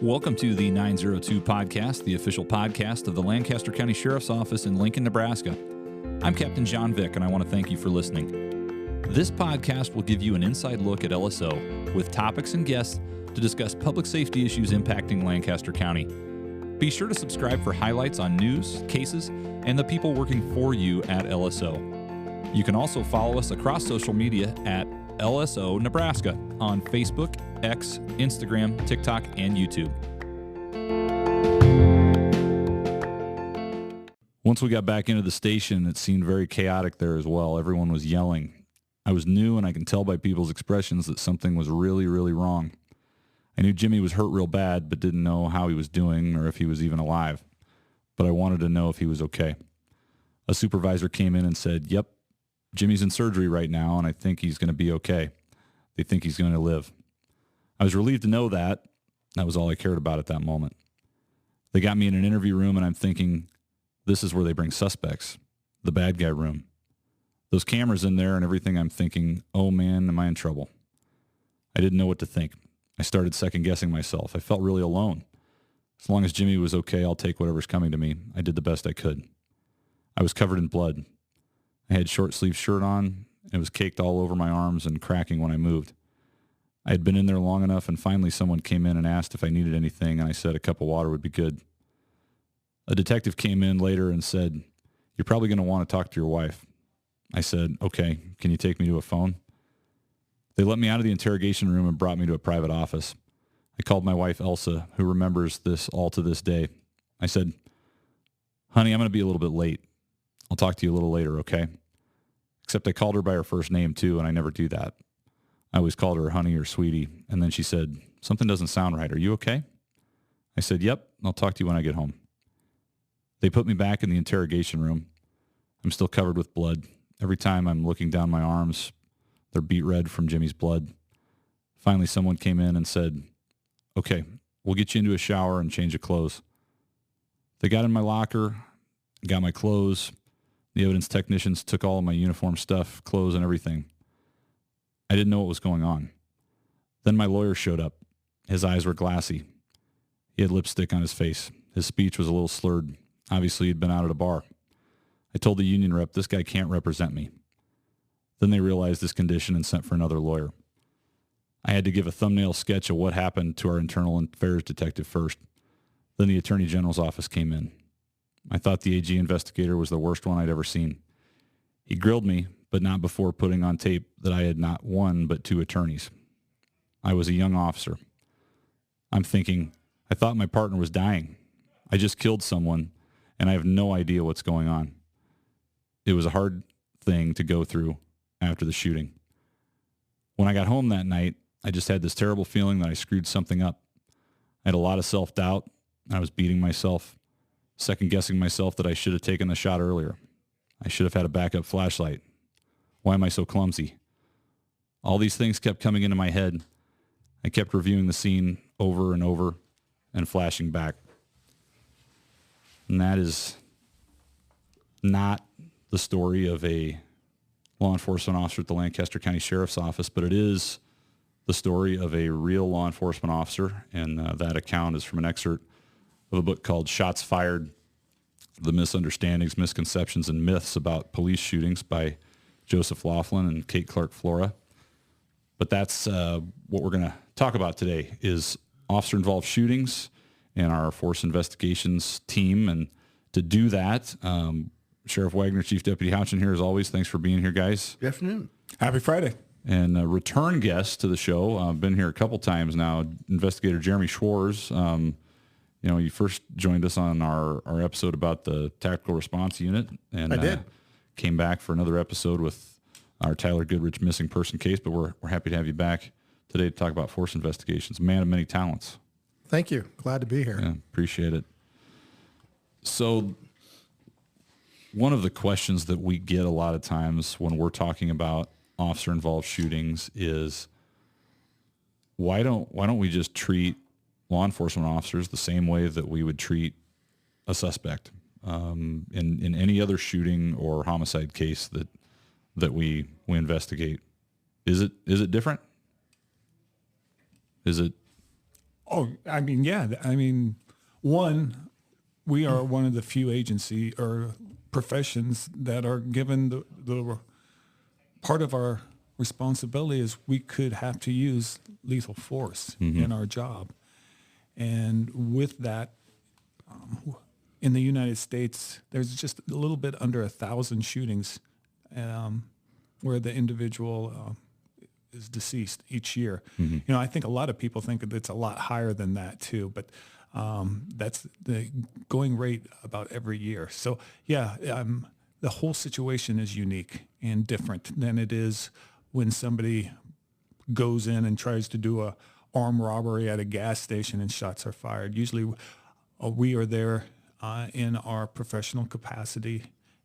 Welcome to the 902 Podcast, the official podcast of the Lancaster County Sheriff's Office in Lincoln, Nebraska. I'm Captain Vik, and I want to thank you for listening. This podcast will give you an inside look at LSO with topics and guests to discuss public safety issues impacting Lancaster County. Be sure to subscribe for highlights on news, cases, and the people working for you at LSO. You can also follow us across social media at LSO Nebraska on Facebook, X, Instagram, TikTok, and YouTube. Once we got back into the station, it seemed very chaotic there as well. Everyone was yelling. I was new, and I can tell by people's expressions that something was really, really wrong. I knew Jimmy was hurt real bad, but didn't know how he was doing or if he was even alive. But I wanted to know if he was okay. A supervisor came in and said, "Yep, Jimmy's in surgery right now, and I think he's going to be okay. They think he's going to live." I was relieved to know that. That was all I cared about at that moment. They got me in an interview room, and I'm thinking, this is where they bring suspects, the bad guy room. Those cameras in there and everything, I'm thinking, oh man, am I in trouble? I didn't know what to think. I started second-guessing myself. I felt really alone. As long as Jimmy was okay, I'll take whatever's coming to me. I did the best I could. I was covered in blood. I had short-sleeved shirt on. It was caked all over my arms and cracking when I moved. I had been in there long enough, and finally someone came in and asked if I needed anything, and I said a cup of water would be good. A detective came in later and said, "You're probably going to want to talk to your wife." I said, "Okay, can you take me to a phone?" They let me out of the interrogation room and brought me to a private office. I called my wife, Elsa, who remembers this all to this day. I said, "Honey, I'm going to be a little bit late. I'll talk to you a little later, okay?" Except I called her by her first name, too, and I never do that. I always called her honey or sweetie, and then she said, "Something doesn't sound right. Are you okay?" I said, "Yep, I'll talk to you when I get home." They put me back in the interrogation room. I'm still covered with blood. Every time I'm looking down my arms, they're beet red from Jimmy's blood. Finally, someone came in and said, "Okay, we'll get you into a shower and change of clothes." They got in my locker, got my clothes. The evidence technicians took all of my uniform stuff, clothes, and everything. I didn't know what was going on. Then my lawyer showed up. His eyes were glassy. He had lipstick on his face. His speech was a little slurred. Obviously, he'd been out at a bar. I told the union rep, "This guy can't represent me." Then they realized this condition and sent for another lawyer. I had to give a thumbnail sketch of what happened to our internal affairs detective first. Then the Attorney General's office came in. I thought the AG investigator was the worst one I'd ever seen. He grilled me, but not before putting on tape that I had not one but two attorneys. I was a young officer. I'm thinking, I thought my partner was dying. I just killed someone, and I have no idea what's going on. It was a hard thing to go through after the shooting. When I got home that night, I just had this terrible feeling that I screwed something up. I had a lot of self-doubt. I was beating myself, second-guessing myself that I should have taken the shot earlier. I should have had a backup flashlight. Why am I so clumsy? All these things kept coming into my head. I kept reviewing the scene over and over and flashing back. And that is not the story of a law enforcement officer at the Lancaster County Sheriff's Office, but it is the story of a real law enforcement officer, and that account is from an excerpt of a book called Shots Fired: The Misunderstandings, Misconceptions, and Myths About Police Shootings by Joseph Laughlin and Kate Clark Flora. But that's what we're going to talk about today is officer-involved shootings and our force investigations team. And to do that, Sheriff Wagner, Chief Deputy Houchin here as always. Thanks for being here, guys. Good afternoon. Happy Friday. And a return guest to the show. I've been here a couple times now, Investigator Jeremy Schwarz. You first joined us on our episode about the Tactical Response Unit. And I did. Came back for another episode with our Tyler Goodrich missing person case, but we're happy to have you back today to talk about force investigations. Man of many talents. Thank you. Glad to be here. Yeah, appreciate it. So one of the questions that we get a lot of times when we're talking about officer-involved shootings is why don't we just treat law enforcement officers the same way that we would treat a suspect in any other shooting or homicide case that we investigate? Is it different? Is it Oh, I mean, yeah. I mean, one, we are one of the few agency or professions that are given the part of our responsibility is we could have to use lethal force in our job. And with that, in the United States, there's just a little bit under 1,000 shootings where the individual is deceased each year. You know, I think a lot of people think that it's a lot higher than that too, but that's the going rate about every year. So yeah, the whole situation is unique and different than it is when somebody goes in and tries to do a armed robbery at a gas station and shots are fired. Usually we are there in our professional capacity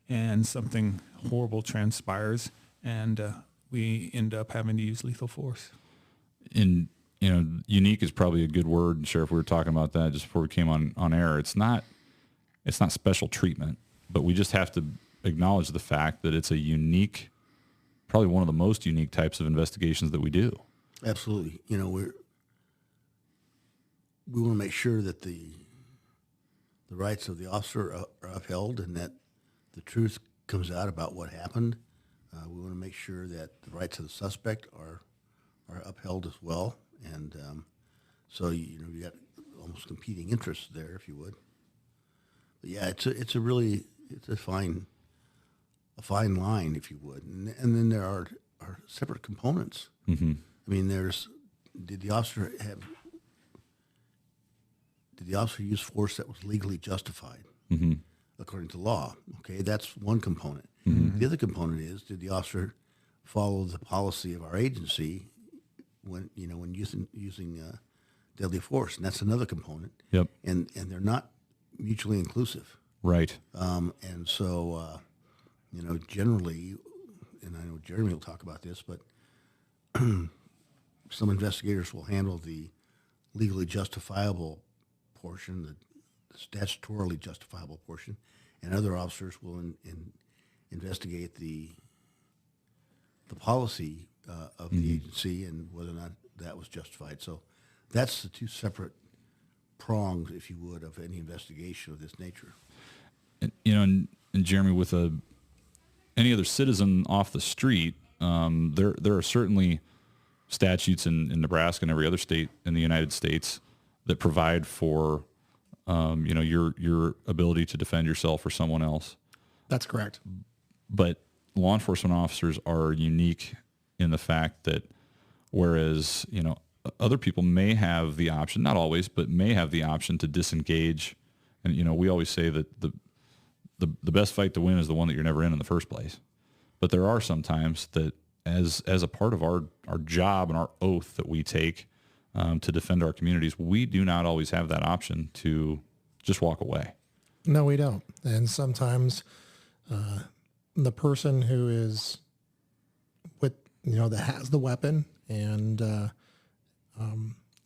and something horrible transpires and we end up having to use lethal force. And, you know, unique is probably a good word. Sheriff, we were talking about that just before we came on air. It's not special treatment, but we just have to acknowledge the fact that it's a unique, probably one of the most unique types of investigations that we do. Absolutely. You know, we want to make sure that the rights of the officer are upheld and that the truth comes out about what happened. We want to make sure that the rights of the suspect are upheld as well. And so, you know, you got almost competing interests there, if you would. But yeah, it's a fine line, if you would. And then there are separate components. I mean, did the officer use force that was legally justified according to law? Okay, that's one component. The other component is, did the officer follow the policy of our agency when using deadly force? And that's another component. Yep. And they're not mutually inclusive. Right. And so, you know, generally, and I know Jeremy will talk about this, but some investigators will handle the legally justifiable portion, the statutorily justifiable portion, and other officers will investigate the policy of the agency and whether or not that was justified. So that's the two separate prongs, if you would, of any investigation of this nature. And, you know, and Jeremy, with any other citizen off the street, there are certainly statutes in Nebraska and every other state in the United States that provide for you know, your ability to defend yourself or someone else. That's correct. But law enforcement officers are unique in the fact that whereas, you know, other people may have the option, not always, but may have the option to disengage. And, you know, we always say that the best fight to win is the one that you're never in the first place. But there are some times that as a part of our job and our oath that we take to defend our communities, we do not always have that option to just walk away. No, we don't. And sometimes the person who is with, you know, that has the weapon and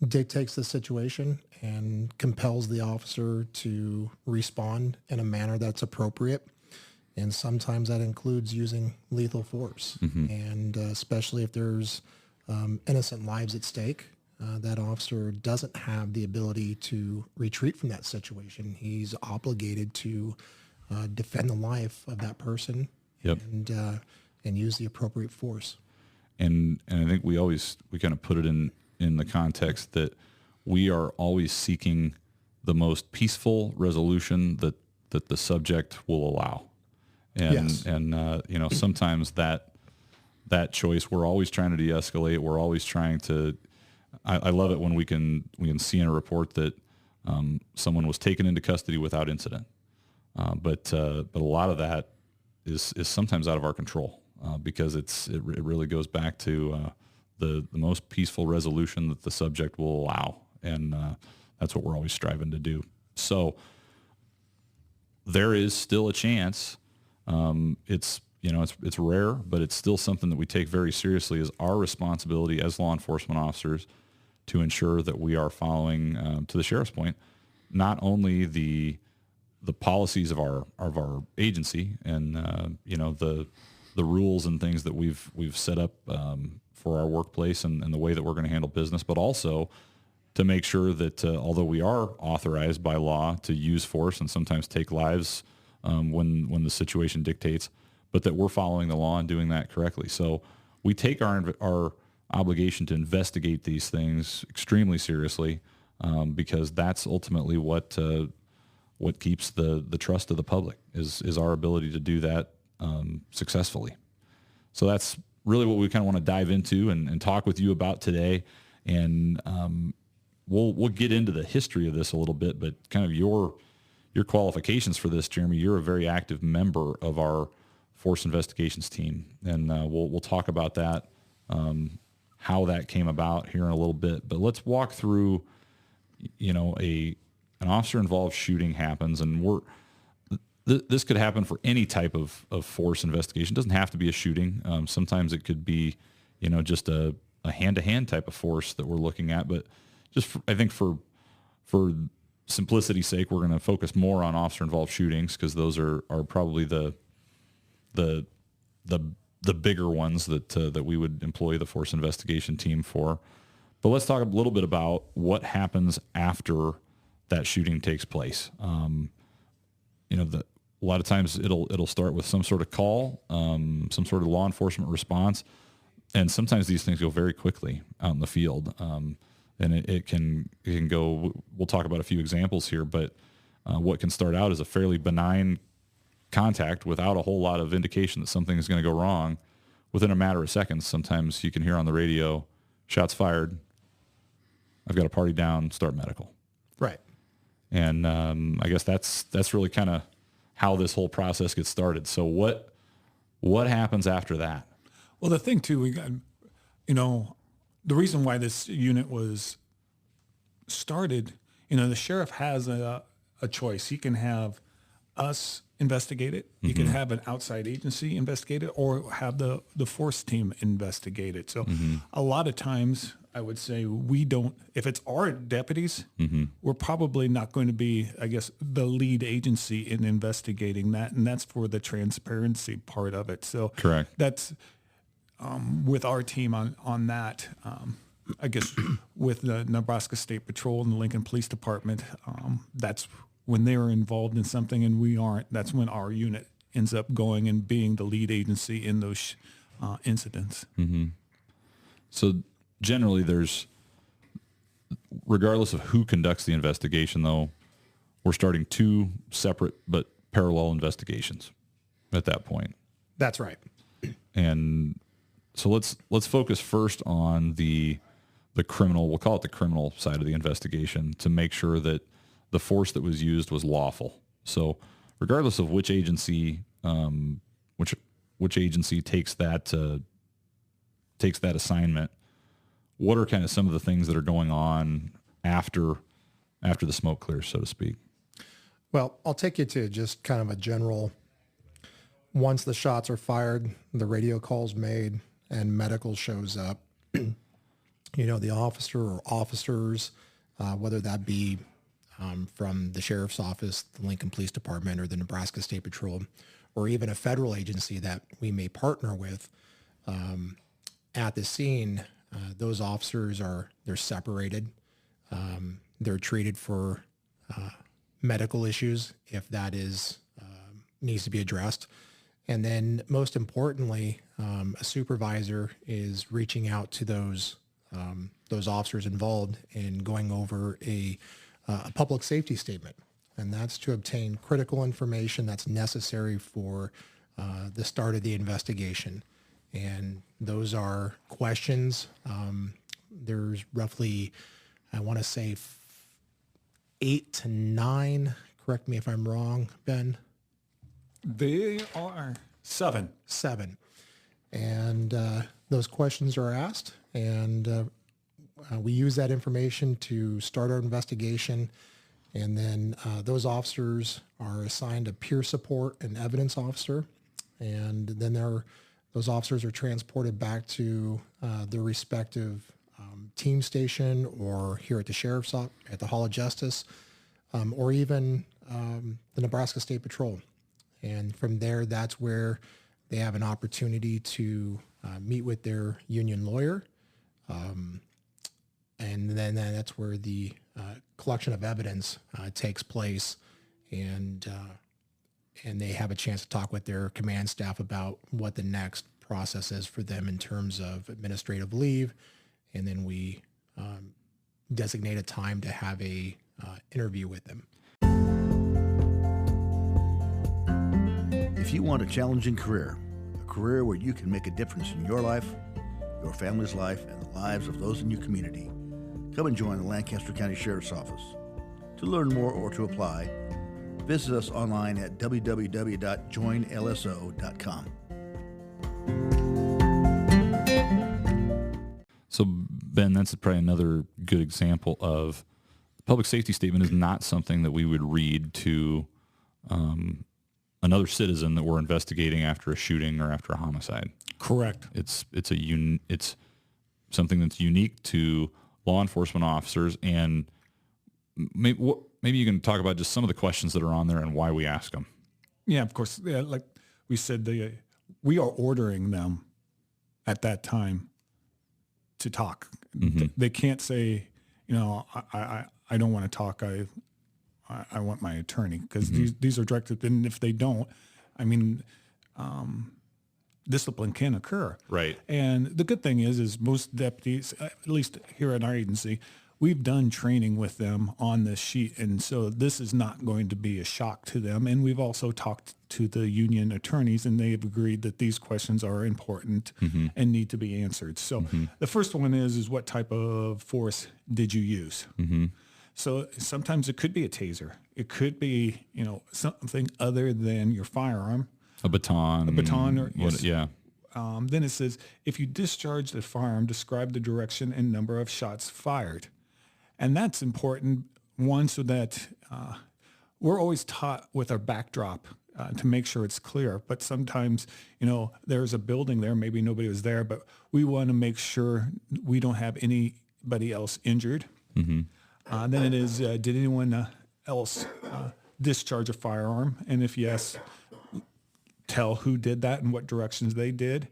dictates the situation and compels the officer to respond in a manner that's appropriate. And sometimes that includes using lethal force. And especially if there's innocent lives at stake, that officer doesn't have the ability to retreat from that situation. He's obligated to defend the life of that person. Yep. And use the appropriate force. And I think we kind of put it in the context that we are always seeking the most peaceful resolution that the subject will allow. And, Yes. and you know, sometimes that choice, we're always trying to de-escalate. We're always trying to, I love it when we can see in a report that someone was taken into custody without incident. But a lot of that is sometimes out of our control because it really goes back to the most peaceful resolution that the subject will allow. And that's what we're always striving to do. So there is still a chance. It's rare, but it's still something that we take very seriously as our responsibility as law enforcement officers to ensure that we are following, to the sheriff's point, not only the policies of our agency and the rules and things that we've set up for our workplace and the way that we're going to handle business, but also to make sure that although we are authorized by law to use force and sometimes take lives when the situation dictates, but that we're following the law and doing that correctly. So we take our obligation to investigate these things extremely seriously because that's ultimately what keeps the trust of the public is our ability to do that successfully. So that's really what we kind of want to dive into and talk with you about today. And we'll get into the history of this a little bit, but kind of your qualifications for this, Jeremy. You're a very active member of our force investigations team, and we'll talk about that, how that came about here in a little bit. But let's walk through, an officer-involved shooting happens, and this could happen for any type of force investigation. It doesn't have to be a shooting. Sometimes it could be, just a hand-to-hand type of force that we're looking at. But I think for simplicity's sake, we're going to focus more on officer-involved shootings because those are probably the bigger ones that we would employ the force investigation team for. But let's talk a little bit about what happens after that shooting takes place. A lot of times it'll start with some sort of call, some sort of law enforcement response, and sometimes these things go very quickly out in the field. And it can go. We'll talk about a few examples here, but what can start out as a fairly benign contact without a whole lot of indication that something is going to go wrong, within a matter of seconds, sometimes you can hear on the radio, "Shots fired. I've got a party down. Start medical." Right. Mm-hmm. And I guess that's really kind of how this whole process gets started. So what happens after that? Well, the thing too, we got, the reason why this unit was started, the sheriff has a choice. He can have us investigate it. He can have an outside agency investigate it, or have the force team investigate it. So a lot of times I would say we don't, if it's our deputies, we're probably not going to be, I guess, the lead agency in investigating that. And that's for the transparency part of it. So Correct. That's with our team on that. I guess with the Nebraska State Patrol and the Lincoln Police Department, that's when they are involved in something and we aren't. That's when our unit ends up going and being the lead agency in those incidents. So generally regardless of who conducts the investigation, though, we're starting two separate but parallel investigations at that point. That's right. And so let's focus first on the criminal, we'll call it the criminal side of the investigation, to make sure that the force that was used was lawful. So regardless of which agency which agency takes that assignment, what are kind of some of the things that are going on after the smoke clears, so to speak? Well, I'll take you to just kind of a general, once the shots are fired, the radio call's made, and medical shows up, the officer or officers, whether that be from the sheriff's office, the Lincoln Police Department, or the Nebraska State Patrol, or even a federal agency that we may partner with, at the scene, those officers they're separated. They're treated for medical issues if that needs to be addressed. And then most importantly, a supervisor is reaching out to those officers involved in going over a public safety statement. And that's to obtain critical information that's necessary for the start of the investigation. And those are questions. There's roughly, I want to say 8 to 9. Correct me if I'm wrong, Ben. They are 7. 7. And those questions are asked, and we use that information to start our investigation. And then those officers are assigned a peer support and evidence officer. And then those officers are transported back to their respective team station, or here at the sheriff's office, at the Hall of Justice, or even the Nebraska State Patrol. And from there, that's where they have an opportunity to meet with their union lawyer and and then that's where the collection of evidence takes place, and they have a chance to talk with their command staff about what the next process is for them in terms of administrative leave, and then we designate a time to have a interview with them. If you want a challenging career, a career where you can make a difference in your life, your family's life, and the lives of those in your community, come and join the Lancaster County Sheriff's Office. To learn more or to apply, visit us online at www.joinlso.com. So, Ben, that's probably another good example of the public safety statement is not something that we would read to another citizen that we're investigating after a shooting or after a homicide. Correct. It's something that's unique to law enforcement officers, and maybe you can talk about just some of the questions that are on there and why we ask them. Yeah, of course. Yeah, like we said, we are ordering them at that time to talk. Mm-hmm. They can't say, I don't want to talk. I want my attorney, because these are directed. And if they don't, discipline can occur. Right. And the good thing is most deputies, at least here at our agency, we've done training with them on this sheet. And so this is not going to be a shock to them. And we've also talked to the union attorneys, and they've agreed that these questions are important and need to be answered. So the first one is what type of force did you use? So sometimes it could be a taser. It could be, something other than your firearm. A baton. Or yes. Yeah. Then it says, if you discharge the firearm, describe the direction and number of shots fired. And that's important, one, so that we're always taught with our backdrop to make sure it's clear. But sometimes, there's a building there, maybe nobody was there, but we want to make sure we don't have anybody else injured. Then it is, did anyone else discharge a firearm? And if yes, tell who did that and what directions they did.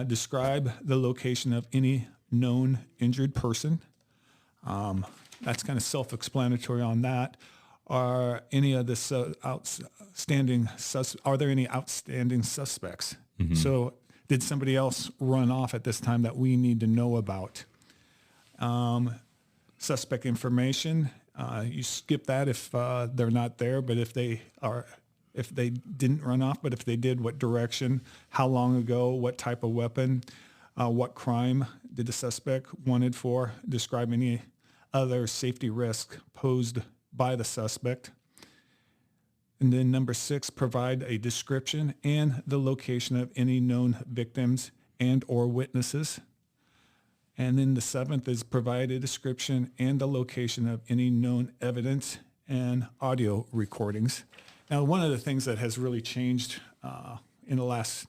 Describe the location of any known injured person. That's kind of self-explanatory on that. Are any of the are there any outstanding suspects? So did somebody else run off at this time that we need to know about? Suspect information, you skip that if they're not there, but if they didn't run off, but if they did, what direction, how long ago, what type of weapon, what crime did the suspect wanted for, describe any other safety risk posed by the suspect. And then number 6, provide a description and the location of any known victims and or witnesses. And then the 7th is provide a description and the location of any known evidence and audio recordings. Now, one of the things that has really changed in the last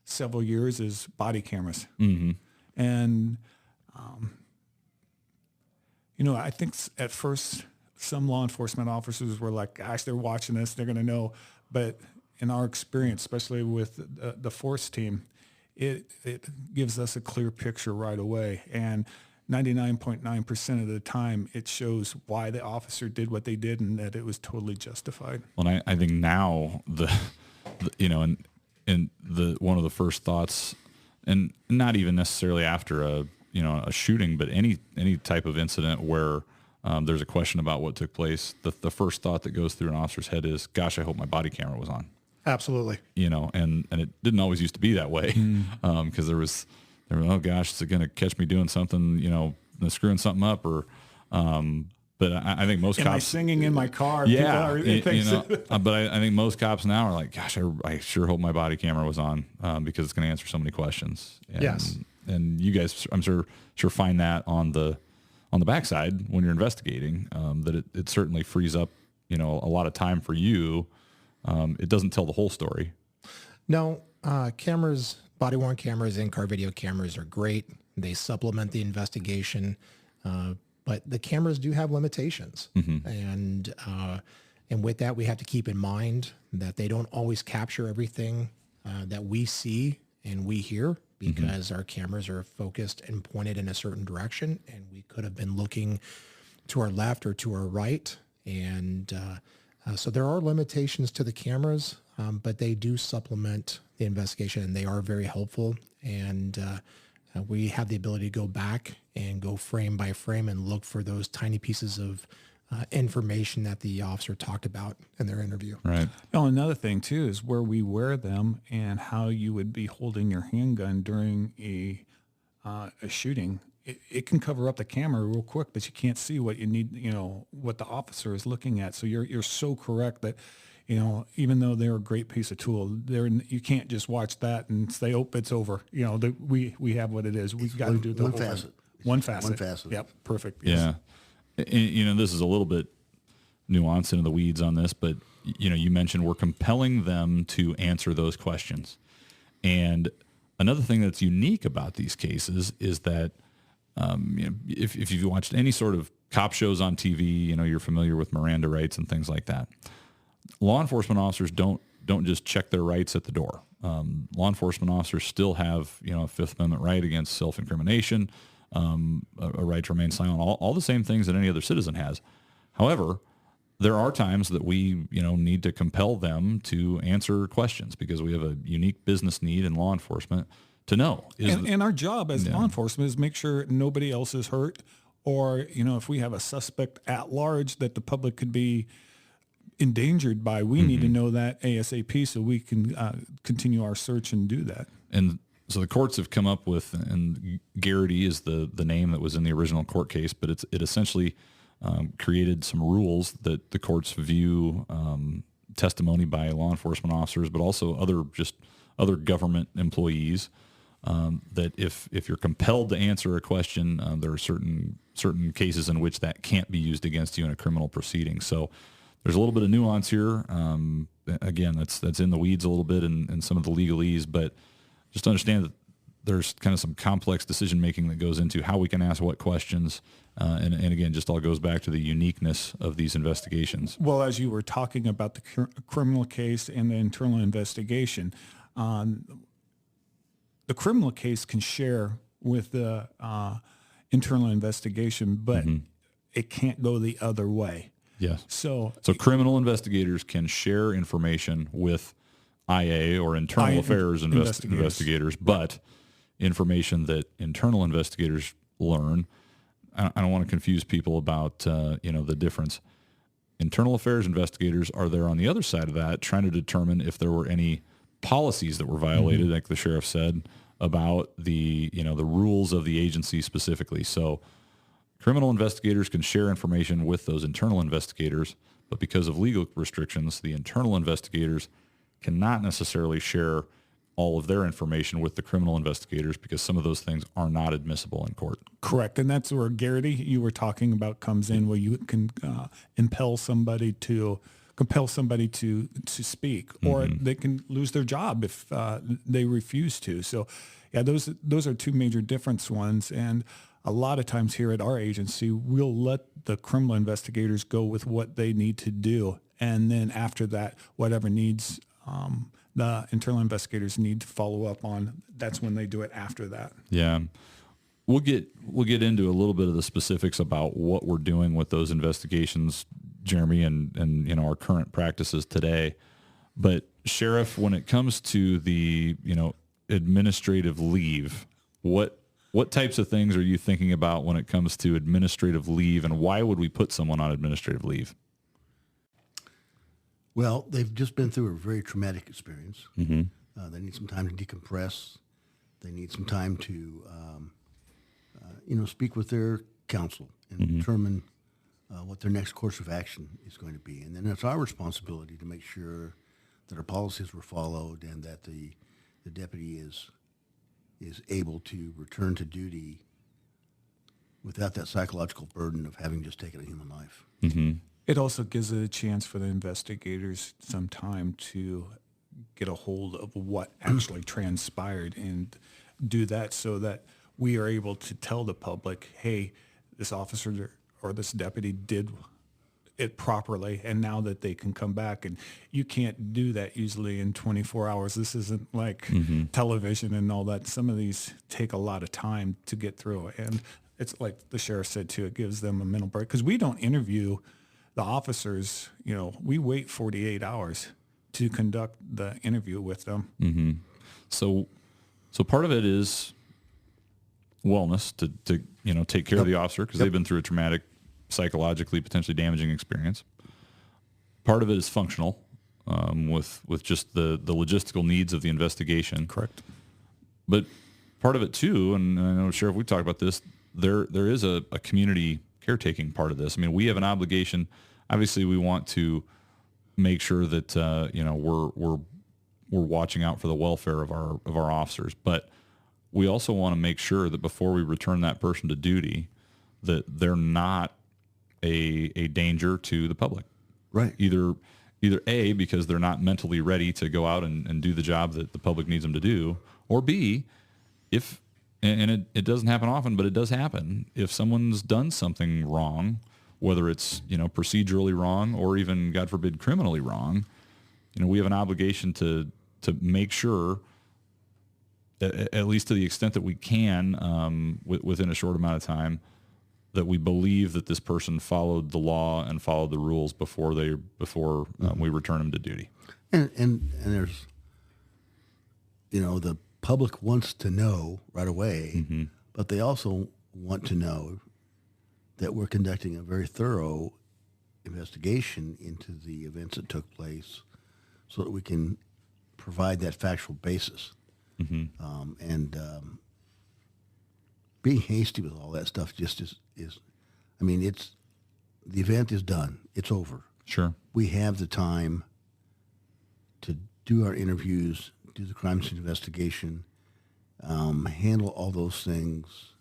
several years is body cameras. And, I think at first some law enforcement officers were like, gosh, they're watching this, they're going to know. But in our experience, especially with the force team, it gives us a clear picture right away. And 99.9% of the time, it shows why the officer did what they did and that it was totally justified. Well, I think now one of the first thoughts, and not even necessarily after a shooting, but any type of incident where there's a question about what took place, the first thought that goes through an officer's head is, gosh, I hope my body camera was on. Absolutely. And it didn't always used to be that way, because there was, oh gosh, is it going to catch me doing something, screwing something up, or, but I think most cops. Am I singing in my car? Yeah, but I think most cops now are like, gosh, I sure hope my body camera was on, because it's going to answer so many questions. And, yes. And you guys, I'm sure find that on the backside when you're investigating, that it certainly frees up, a lot of time for you. It doesn't tell the whole story. No, cameras, body-worn cameras, in-car video cameras are great. They supplement the investigation, but the cameras do have limitations. And with that, we have to keep in mind that they don't always capture everything that we see and we hear because our cameras are focused and pointed in a certain direction, and we could have been looking to our left or to our right. And so there are limitations to the cameras, but they do supplement the investigation, and they are very helpful. And we have the ability to go back and go frame by frame and look for those tiny pieces of information that the officer talked about in their interview. Right. Now, another thing too is where we wear them and how you would be holding your handgun during a shooting. It can cover up the camera real quick, but you can't see what you need, what the officer is looking at. So you're so correct that, even though they're a great piece of tool, you can't just watch that and say, "Oh, it's over." We have what it is. We've got to do the one whole thing. facet. One facet. One facet. Yep. Perfect. Yeah. Yes. And, this is a little bit nuanced into the weeds on this, but, you mentioned we're compelling them to answer those questions. And another thing that's unique about these cases is that, if you've watched any sort of cop shows on TV, you're familiar with Miranda rights and things like that. Law enforcement officers don't just check their rights at the door. Law enforcement officers still have, a Fifth Amendment right against self-incrimination, a right to remain silent, all the same things that any other citizen has. However, there are times that we, need to compel them to answer questions because we have a unique business need in law enforcement to know. And our job as law enforcement is make sure nobody else is hurt, or, if we have a suspect at large that the public could be endangered by, we need to know that ASAP so we can continue our search and do that. And so the courts have come up with, and Garrity is the name that was in the original court case, but it essentially created some rules that the courts view testimony by law enforcement officers, but also other government employees, that if you're compelled to answer a question, there are certain cases in which that can't be used against you in a criminal proceeding. So there's a little bit of nuance here. Again, that's in the weeds a little bit in some of the legalese, but just understand that there's kind of some complex decision making that goes into how we can ask what questions, and again, just all goes back to the uniqueness of these investigations. Well, as you were talking about the criminal case and the internal investigation, the criminal case can share with the internal investigation, but it can't go the other way. Yes. So criminal investigators can share information with IA or internal affairs investigators, but information that internal investigators learn, I don't want to confuse people about the difference. Internal affairs investigators are there on the other side of that, trying to determine if there were any policies that were violated, like the sheriff said, about the rules of the agency specifically. So criminal investigators can share information with those internal investigators, but because of legal restrictions, the internal investigators cannot necessarily share all of their information with the criminal investigators because some of those things are not admissible in court. Correct. And that's where Garrity, you were talking about, comes in, where you can compel somebody to speak, or they can lose their job if they refuse to. So yeah, those are two major different ones. And a lot of times here at our agency, we'll let the criminal investigators go with what they need to do. And then after that, whatever needs the internal investigators need to follow up on, that's when they do it after that. Yeah. We'll get into a little bit of the specifics about what we're doing with those investigations, Jeremy, and our current practices today. But Sheriff, when it comes to the administrative leave, what types of things are you thinking about when it comes to administrative leave, and why would we put someone on administrative leave? Well, they've just been through a very traumatic experience. They need some time to decompress. They need some time to, speak with their counsel and determine what their next course of action is going to be. And then it's our responsibility to make sure that our policies were followed and that the deputy is able to return to duty without that psychological burden of having just taken a human life. It also gives it a chance for the investigators some time to get a hold of what actually transpired and do that so that we are able to tell the public, hey, this officer or this deputy did it properly, and now that they can come back, and you can't do that usually in 24 hours. This isn't like television and all that. Some of these take a lot of time to get through, and it's like the sheriff said too, it gives them a mental break, because we don't interview the officers. We wait 48 hours to conduct the interview with them. So part of it is wellness to take care of the officer, because they've been through a traumatic, psychologically potentially damaging experience. Part of it is functional, with just the logistical needs of the investigation. Correct. But part of it too, and I know, Sheriff, we talked about this, there is a community caretaking part of this. I mean, we have an obligation. Obviously, we want to make sure that we're watching out for the welfare of our officers, but we also want to make sure that before we return that person to duty, that they're not a danger to the public. Right. Either A, because they're not mentally ready to go out and do the job that the public needs them to do, or B, and it doesn't happen often, but it does happen, if someone's done something wrong, whether it's procedurally wrong or even, God forbid, criminally wrong, we have an obligation to make sure, at least to the extent that we can, within a short amount of time, that we believe that this person followed the law and followed the rules before we return them to duty. And there's, the public wants to know right away, but they also want to know that we're conducting a very thorough investigation into the events that took place, so that we can provide that factual basis. Being hasty with all that stuff just is the event is done. It's over. Sure. We have the time to do our interviews, do the crime scene investigation, handle all those things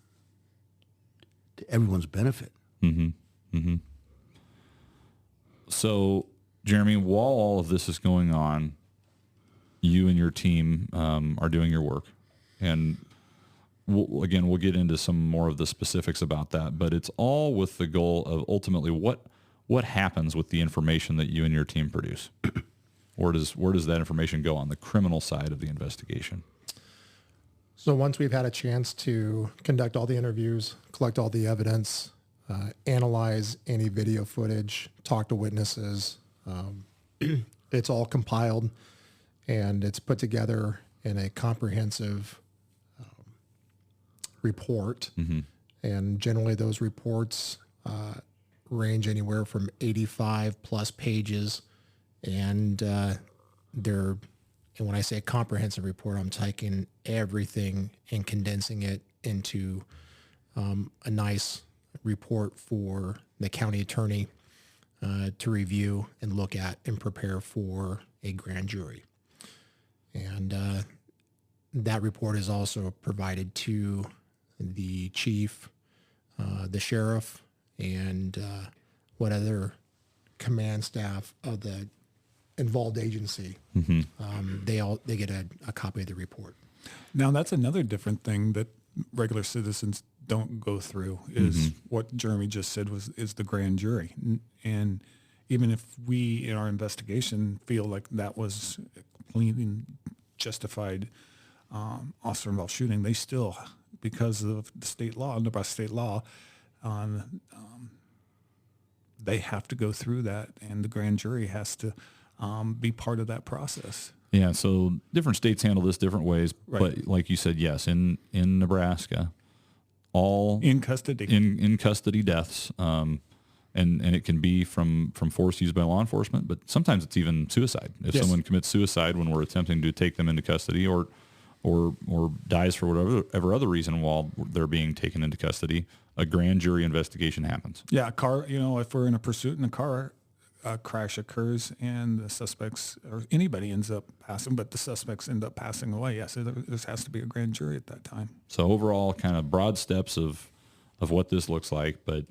to everyone's benefit. So, Jeremy, while all of this is going on, you and your team are doing your work, and we'll get into some more of the specifics about that, but it's all with the goal of ultimately what happens with the information that you and your team produce. Where does that information go on the criminal side of the investigation? So once we've had a chance to conduct all the interviews, collect all the evidence, analyze any video footage, talk to witnesses, it's all compiled and it's put together in a comprehensive report. And generally those reports range anywhere from 85 plus pages, and when I say comprehensive report, I'm taking everything and condensing it into a nice report for the county attorney to review and look at and prepare for a grand jury. And that report is also provided to the chief, the sheriff, and what other command staff of the involved agency. They get a copy of the report. Now, that's another different thing that regular citizens don't go through, is what Jeremy just said is the grand jury. And even if we, in our investigation, feel like that was a clean, justified officer-involved shooting, they still, because of the state law, Nebraska state law, they have to go through that, and the grand jury has to be part of that process. Yeah, so different states handle this different ways, Right. But like you said, yes, in Nebraska, all In custody. in custody deaths, and it can be from force used by law enforcement, but sometimes it's even suicide. If Yes. someone commits suicide when we're attempting to take them into custody, or dies for whatever other reason while they're being taken into custody, a grand jury investigation happens. Yeah, a car, if we're in a pursuit and a car crash occurs and the suspects, or anybody ends up passing, but the suspects end up passing away, yes, there has to be a grand jury at that time. So overall, kind of broad steps of what this looks like, but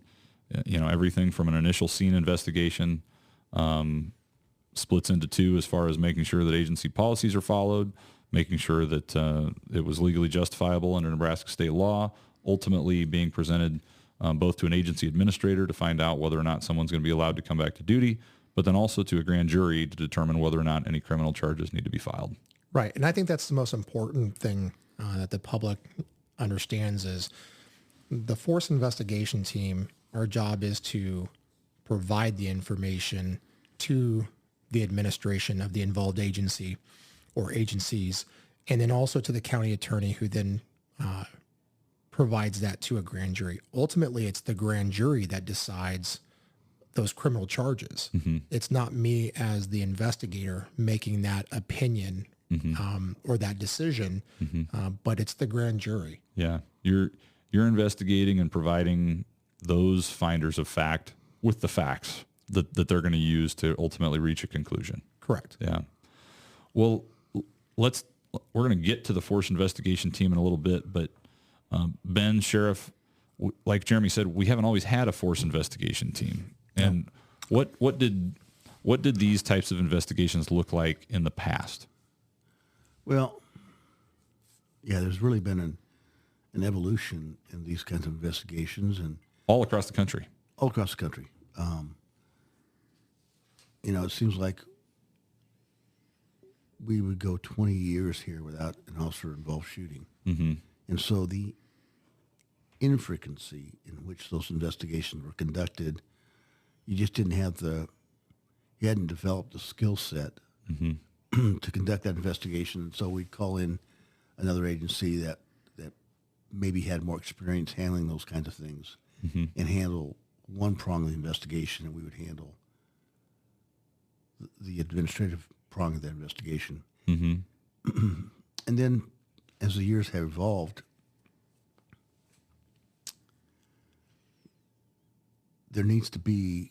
everything from an initial scene investigation splits into two as far as making sure that agency policies are followed, making sure that it was legally justifiable under Nebraska state law, ultimately being presented both to an agency administrator to find out whether or not someone's going to be allowed to come back to duty, but then also to a grand jury to determine whether or not any criminal charges need to be filed. Right. And I think that's the most important thing that the public understands is the force investigation team, our job is to provide the information to the administration of the involved agency or agencies, and then also to the county attorney who then provides that to a grand jury. Ultimately, it's the grand jury that decides those criminal charges. It's not me as the investigator making that opinion or that decision, but it's the grand jury. Yeah, you're investigating and providing those finders of fact with the facts that they're going to use to ultimately reach a conclusion. Correct. Yeah. Well, we're going to get to the force investigation team in a little bit, but Ben, Sheriff, like Jeremy said, we haven't always had a force investigation team. And what did these types of investigations look like in the past? Well, yeah, there's really been an evolution in these kinds of investigations, and All across the country. all across the country. It seems like we would go 20 years here without an officer-involved shooting. And so the infrequency in which those investigations were conducted, you just didn't have you hadn't developed the skill set to conduct that investigation. And so we'd call in another agency that maybe had more experience handling those kinds of things and handle one prong of the investigation, and we would handle the administrative prong of that investigation. And then as the years have evolved, there needs to be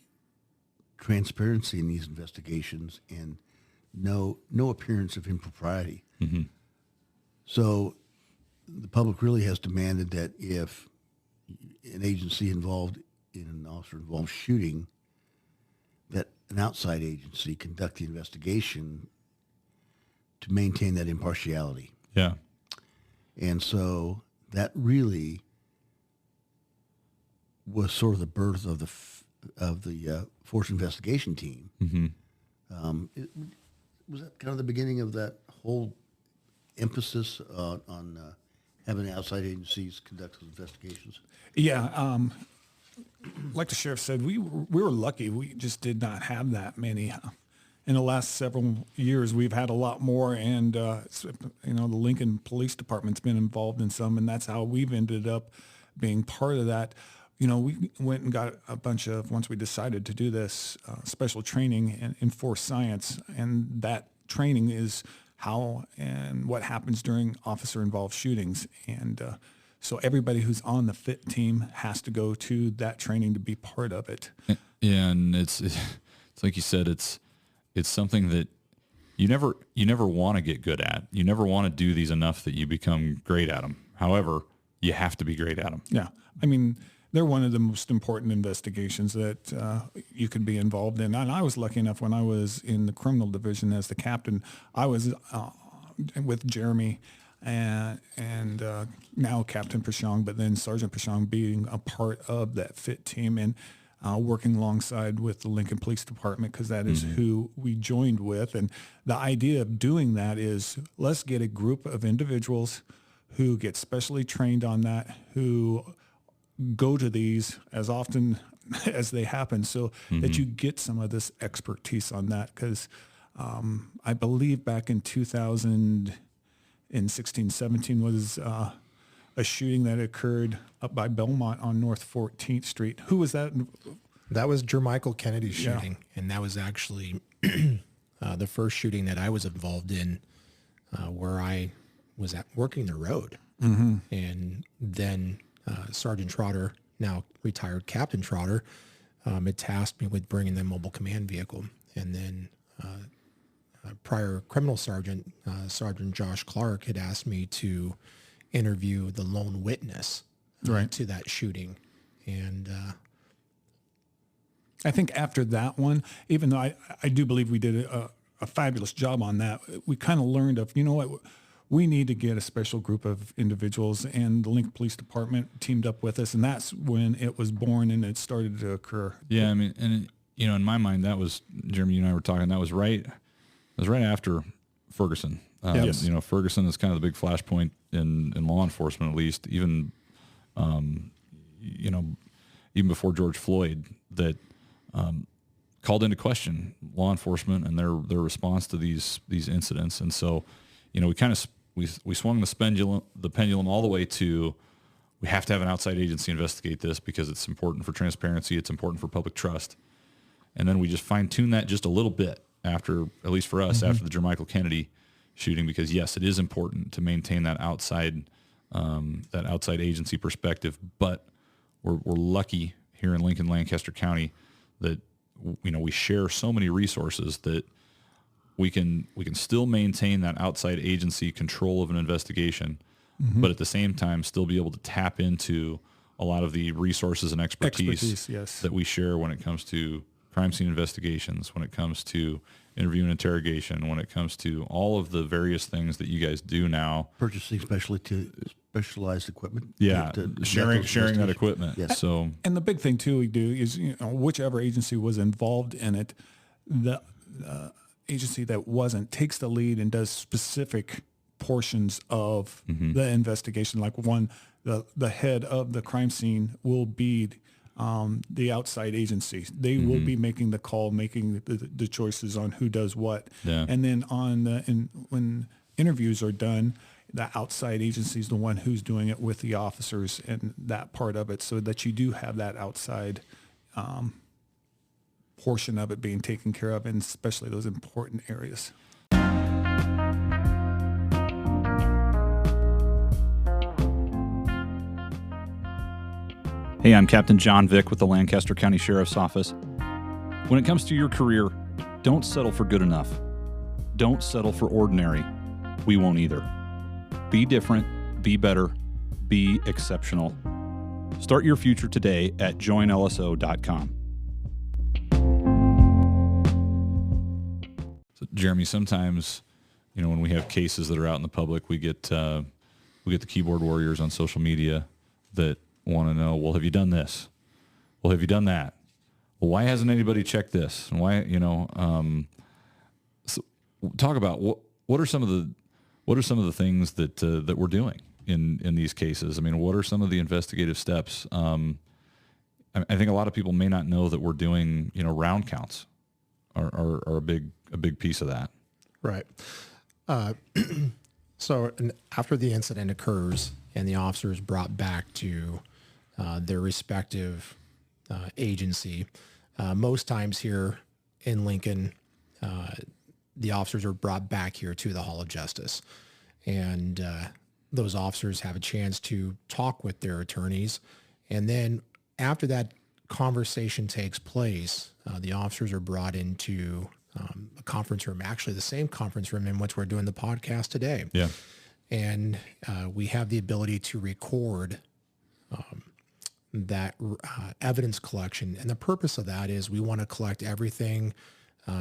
transparency in these investigations and no appearance of impropriety. So the public really has demanded that if an agency involved in an officer-involved shooting, that an outside agency conduct the investigation to maintain that impartiality. Yeah. And so that really was sort of the birth of the force investigation team. Was that kind of the beginning of that whole emphasis on having outside agencies conduct those investigations? Yeah, like the sheriff said, we were lucky. We just did not have that many. In the last several years, we've had a lot more, and the Lincoln Police Department's been involved in some, and that's how we've ended up being part of that. We went and got a bunch of, once we decided to do this, special training in force science, and that training is how and what happens during officer-involved shootings. And so everybody who's on the FIT team has to go to that training to be part of it. And it's like you said, it's something that you never want to get good at. You never want to do these enough that you become great at them. However, you have to be great at them. Yeah. I mean, they're one of the most important investigations that you could be involved in. And I was lucky enough when I was in the criminal division as the captain, I was with Jeremy and now Captain Pashong, but then Sergeant Pashong being a part of that FIT team and working alongside with the Lincoln Police Department, because that is who we joined with. And the idea of doing that is, let's get a group of individuals who get specially trained on that, who go to these as often as they happen, so that you get some of this expertise on that. Because I believe back in 2016-17 was a shooting that occurred up by Belmont on North 14th Street. Who was that? That was Jermichael Kennedy's shooting, and that was actually the first shooting that I was involved in, where I was working the road. And then Sergeant Trotter, now retired Captain Trotter, had tasked me with bringing the mobile command vehicle. And then prior criminal sergeant, Sergeant Josh Clark, had asked me to interview the lone witness to that shooting. And I think after that one, even though I do believe we did a fabulous job on that, we kind of learned of, we need to get a special group of individuals, and the Lincoln Police Department teamed up with us, and that's when it was born and it started to occur. Yeah, I mean, and in my mind, that was, Jeremy, you and I were talking, that was right after Ferguson. Yes. Ferguson is kind of the big flashpoint in law enforcement, at least, even before George Floyd, that called into question law enforcement and their response to these incidents. And so, we swung the pendulum all the way to, we have to have an outside agency investigate this because it's important for transparency, it's important for public trust. And then we just fine-tuned that just a little bit after, at least for us, after the Jermichael Kennedy shooting, because yes, it is important to maintain that outside agency perspective. But we're lucky here in Lincoln, Lancaster County that we share so many resources that we can still maintain that outside agency control of an investigation, but at the same time still be able to tap into a lot of the resources and expertise yes. that we share when it comes to crime scene investigations, when it comes to interview and interrogation, when it comes to all of the various things that you guys do now. Purchasing specialized equipment. Yeah, sharing that equipment. Yes. So, And the big thing too we do is, whichever agency was involved in it, the agency that wasn't takes the lead and does specific portions of the investigation. Like the head of the crime scene will be the outside agency. They will be making the call, making the choices on who does what. Yeah. And then when interviews are done, the outside agency is the one who's doing it with the officers and that part of it, so that you do have that outside portion of it being taken care of, and especially those important areas. Hey, I'm Captain John Vik with the Lancaster County Sheriff's Office. When it comes to your career, don't settle for good enough. Don't settle for ordinary. We won't either. Be different, be better, be exceptional. Start your future today at joinlso.com. So Jeremy, sometimes, when we have cases that are out in the public, we get the keyboard warriors on social media that want to know, well, have you done this? Well, have you done that? Well, why hasn't anybody checked this? And why, so talk about what are some of the things that we're doing in these cases? I mean, what are some of the investigative steps? I think a lot of people may not know that we're doing, round counts are a big piece of that. Right. So after the incident occurs and the officer is brought back to their respective agency, most times here in Lincoln, the officers are brought back here to the Hall of Justice. And those officers have a chance to talk with their attorneys. And then after that conversation takes place, the officers are brought into a conference room, actually the same conference room in which we're doing the podcast today. Yeah. And we have the ability to record that evidence collection. And the purpose of that is we want to collect everything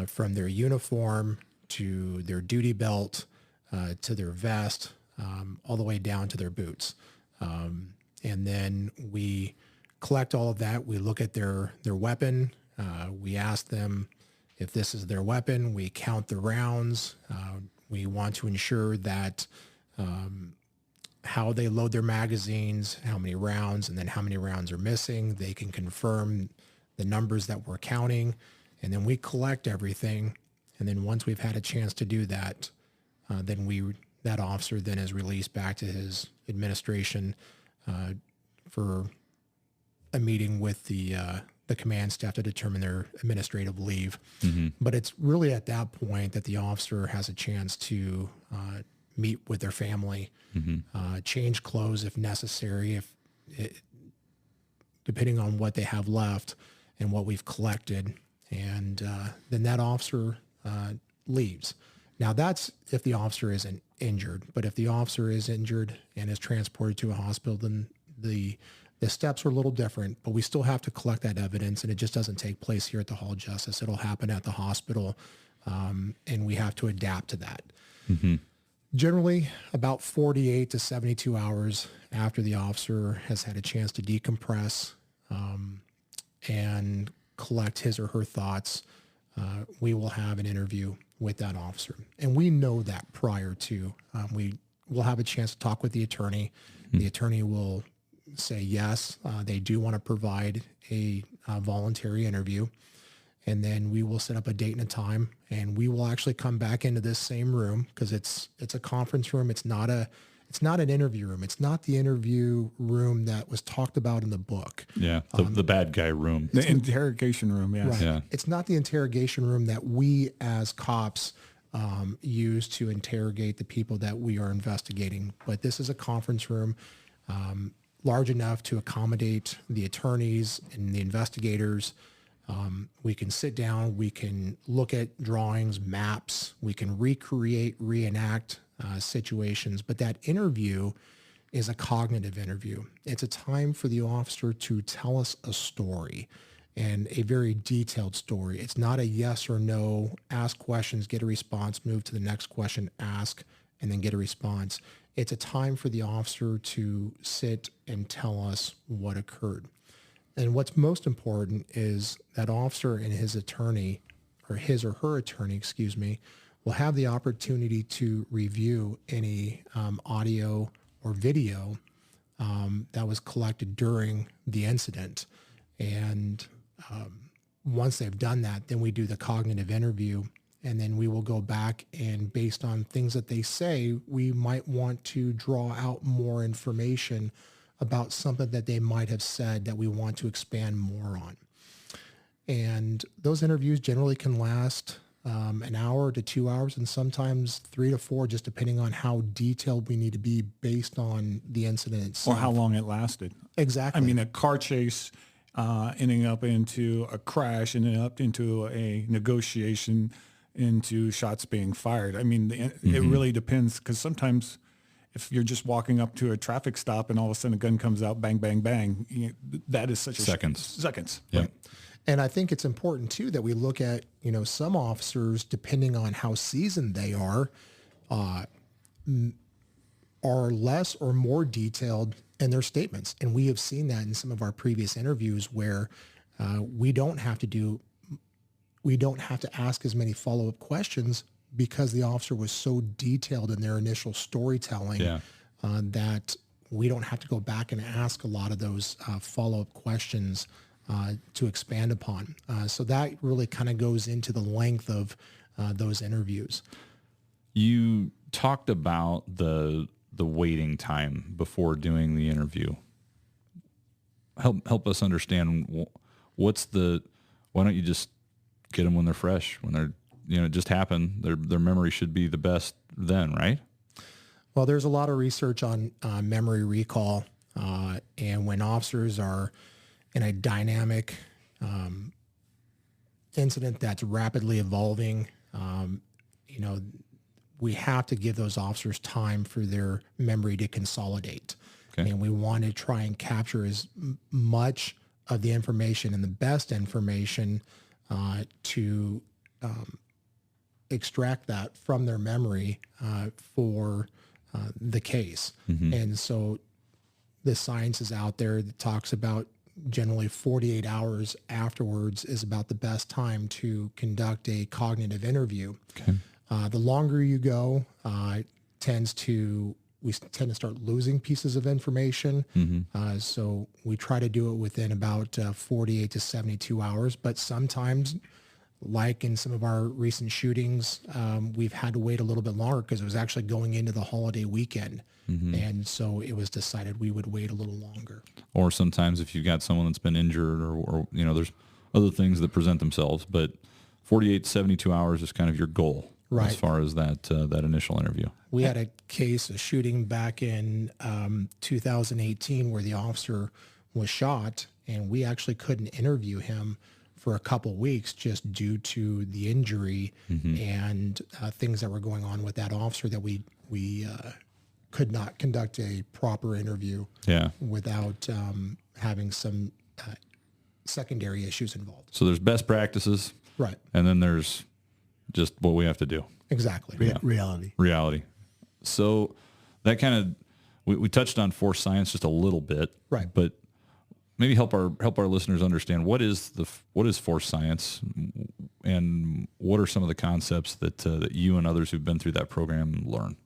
from their uniform to their duty belt to their vest, all the way down to their boots. And then we collect all of that. We look at their weapon. We ask them if this is their weapon. We count the rounds. We want to ensure that how they load their magazines, how many rounds, and then how many rounds are missing. They can confirm the numbers that we're counting, and then we collect everything. And then once we've had a chance to do that, that officer then is released back to his administration for a meeting with the command staff to determine their administrative leave. Mm-hmm. But it's really at that point that the officer has a chance to meet with their family, change clothes if necessary, depending on what they have left and what we've collected. And then that officer leaves. Now that's if the officer isn't injured, but if the officer is injured and is transported to a hospital, then the steps are a little different, but we still have to collect that evidence, and it just doesn't take place here at the Hall of Justice. It'll happen at the hospital, and we have to adapt to that. Mm-hmm. Generally, about 48 to 72 hours after the officer has had a chance to decompress and collect his or her thoughts, we will have an interview with that officer. And we know that prior to. We will have a chance to talk with the attorney. The attorney will say, yes, they do want to provide a voluntary interview. And then we will set up a date and a time, and we will actually come back into this same room because it's a conference room. It's not an interview room. It's not the interview room that was talked about in the book. Yeah, the bad guy room. The interrogation room, yes. Right. Yeah. It's not the interrogation room that we as cops use to interrogate the people that we are investigating. But this is a conference room large enough to accommodate the attorneys and the investigators. We can sit down, we can look at drawings, maps, we can reenact situations, but that interview is a cognitive interview. It's a time for the officer to tell us a story, and a very detailed story. It's not a yes or no, ask questions, get a response, move to the next question, ask, and then get a response. It's a time for the officer to sit and tell us what occurred. And what's most important is that officer and his attorney, or his or her attorney, will have the opportunity to review any audio or video that was collected during the incident. And once they've done that, then we do the cognitive interview, and then we will go back, and based on things that they say, we might want to draw out more information about something that they might have said that we want to expand more on. And those interviews generally can last an hour to 2 hours, and sometimes 3 to 4, just depending on how detailed we need to be based on the incident itself. Or how long it lasted. Exactly. I mean, a car chase ending up into a crash, ending up into a negotiation, into shots being fired. I mean, it really depends, because sometimes if you're just walking up to a traffic stop and all of a sudden a gun comes out, bang, bang, bang, that is such Seconds. Seconds. Yeah. Right. And I think it's important too that we look at, some officers, depending on how seasoned they are less or more detailed in their statements. And we have seen that in some of our previous interviews where we don't have to ask as many follow-up questions because the officer was so detailed in their initial storytelling that we don't have to go back and ask a lot of those follow-up questions to expand upon. So that really kind of goes into the length of those interviews. You talked about the waiting time before doing the interview. Help us understand why don't you just get them when they're fresh, when they're, it just happened. Their memory should be the best then, right? Well, there's a lot of research on memory recall, and when officers are in a dynamic incident that's rapidly evolving, we have to give those officers time for their memory to consolidate. Okay. And we want to try and capture as much of the information and the best information to extract that from their memory for the case. And so the science is out there that talks about generally 48 hours afterwards is about the best time to conduct a cognitive interview. Okay. The longer you go, we tend to start losing pieces of information. So we try to do it within about 48 to 72 hours. But sometimes, like in some of our recent shootings, we've had to wait a little bit longer because it was actually going into the holiday weekend. And so it was decided we would wait a little longer. Or sometimes if you've got someone that's been injured or there's other things that present themselves, but 48 to 72 hours is kind of your goal. Right. As far as that initial interview. We had a shooting back in 2018 where the officer was shot, and we actually couldn't interview him for a couple of weeks just due to the injury and things that were going on with that officer that we could not conduct a proper interview without having some secondary issues involved. So there's best practices. Right. And then there's just what we have to do. Exactly. Reality. Reality. So that kind of, we touched on force science just a little bit, Right. But maybe help our listeners understand what is force science, and what are some of the concepts that you and others who've been through that program learn.